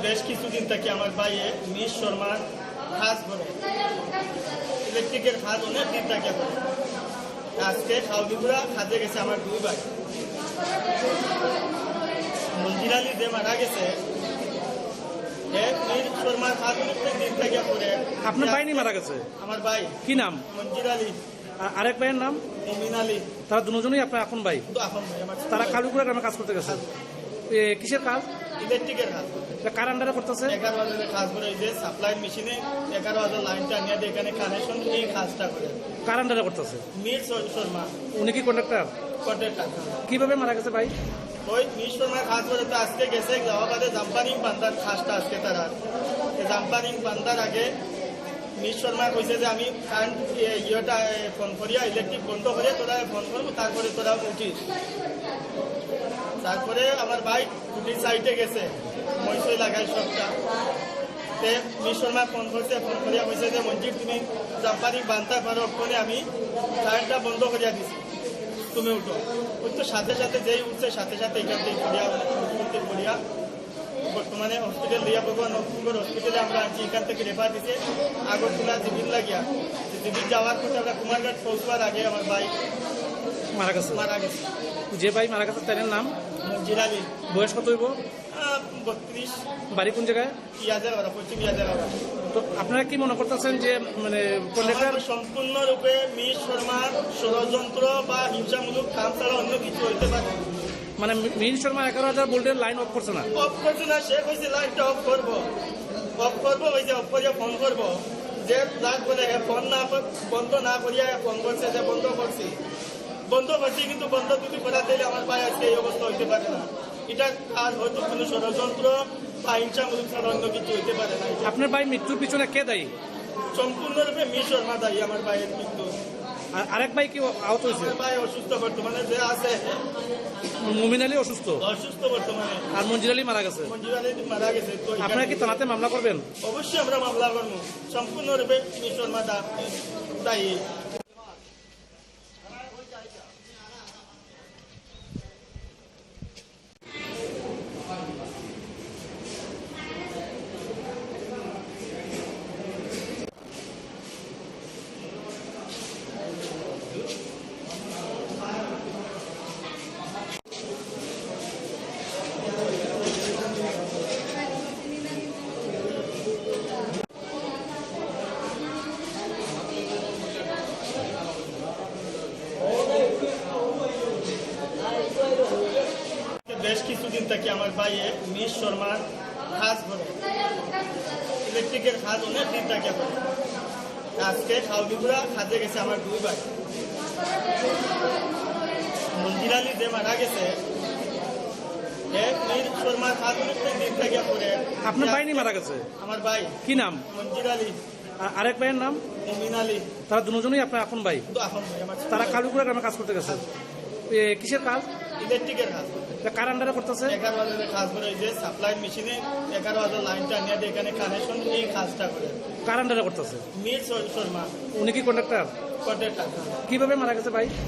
বেশ কিছুদিন থেকে আমার ভাইয়ে মিস শর্মার কাজ করে, ইলেকট্রিকের কাজ অনেক দিন থেকে করে। আজকে খাউদিপুরা কাজে গেছে আমার দুই ভাই। মঞ্জির আলী যে মারা গেছে, মিস শর্মার কাজ অনেক দিন থেকে করে। আপনার ভাই নি মারা গেছে? আমার ভাই। কি নাম? মঞ্জির আলী। আরেক ভাইয়ের নাম? মুমিন আলী। তারা দুজনেই আপনার এখন ভাই? এখন ভাই আমার। তারা কালুপুরা গ্রামে কাজ করতে গেছে। কিসের কাজ? ইলেকট্রিকের কাজ। কার আন্ডারে করতেছে? 11,000 কাজ করে, এই যে সাপ্লাই মেশিনে 11,000 লাইনটা নিয়ে এখানে কানেকশন, এই কাজটা করে। কার আন্ডারে করতেছে? মিস শর্মা। উনি কি কন্ট্রাক্টর? কন্ট্রাক্টর। কিভাবে মারা গেছে ভাই? ওই মিস শর্মার কাজ করে তো আজকে গেছে যাওয়াবাদে জাম্পানিং বান্দার কাজটা আজকে তারা জাম্পানিং বান্দার আগে মিস শর্মা কইছে যে আমি কারেন্ট ইয়েটা ফোন করিয়া ইলেকট্রিক বন্ধ করে তোরা ফোন করবো, তারপরে তোরা উঠিস। তারপরে আমার ভাই কুটির সাইডে গেছে, মৈসই লাগাই সবটা। তে মিস শর্মা ফোন করছে, ফোন করিয়া কইছে যে মঞ্জির তুমি জাম্পানিং বান্ধা পারো, ওখানে আমি কারেন্টটা বন্ধ করিয়া দিছি, তুমি উঠো। ওই তো সাথে সাথে যেই উঠছে সাথে সাথে এখান থেকে করিয়া বর্তমানে হসপিটাল দিয়া ভগবান নবপুর হসপিটালে আমরা আছি। এখান থেকে রেফার দিছে আগরতলা জিবির লাগিয়া। জিবির যাওয়ার পথে আমরা কুমারঘাট পৌঁছবার আগে আমার ভাই মারা গেছে। যে ভাই মারা গেছে তার নাম? মঞ্জির আলী। বয়স কত হইব? 32। বাড়ি কোন জায়গায়? ইয়াজাগড়া, পশ্চিম ইয়াজাগড়া। তো আপনারা কি মনে করতেছেন যে মানে কন্ট্রাক্টর সম্পূর্ণরূপে মিস শর্মার ষড়যন্ত্র বা হিংসামূলক কাম ছাড়া অন্য কিছু হইতে পারে? মানে মিস শর্মা 11,000 ভোল্টের লাইন অফ করছে না? অফ করছে না, সে কইছে লাইনটা অফ করবো, ওই যে অফ করিয়া ফোন করবো। যে রাত বলে ফোন না বন্ধ না করিয়া ফোন করছে যে বন্ধ করছি, কিন্তু বন্ধ যদি করা দিলে আমার ভাই আজকে এই অবস্থা হইতে পারে না। এটা আর হয়তো কোনো ষড়যন্ত্র বা হিংসামূলক ছাড়া অন্য কিছু হইতে পারে না। আপনার ভাই মৃত্যুর পিছনে কে দায়ী? সম্পূর্ণরূপে মিস শর্মা দায়ী আমার ভাইয়ের মৃত্যু। আরেক ভাই কি আহত হয়েছে? ভাই অসুস্থ বর্তমানে, যে আছে মুমিন আলী অসুস্থ বর্তমানে। আর মঞ্জির আলী মারা গেছে। মঞ্জির আলী মারা গেছে। তো আপনারা কি থানাতে মামলা করবেন? অবশ্যই আমরা মামলা করবো। সম্পূর্ণরূপে মিস শর্মা দায়ী। বেশ কিছুদিন থেকে আমার ভাইয়ে মিস শর্মার কাজ করে, ইলেকট্রিকের কাজ অনেক দিন থেকে করে। আজকে খাউদিপুরা কাজে গেছে আমার দুই ভাই। মঞ্জির আলী যে মারা গেছে, মিস শর্মার কাজ অনেক দিন থেকে করে। আপনার ভাই নি মারা গেছে? আমার ভাই। কি নাম? মঞ্জির আলী। আরেক ভাইয়ের নাম? মুমিন আলী। তারা দুজনেই আপনার এখন ভাই? এখন ভাই আমার। তারা কালুপুরা গ্রামে কাজ করতে গেছে। কিসের কাজ? ইলেকট্রিকের কাজ। কার আন্ডারে করতেছে? 11,000 কাজ করে, এই যে সাপ্লাই মেশিনে 11,000 লাইনটা নিয়ে এখানে কানেকশন, এই কাজটা করে। কার আন্ডারে করতেছে? মিস শর্মা। উনি কি কন্ট্রাক্টর? কন্ট্রাক্টর। কিভাবে মারা গেছে ভাই?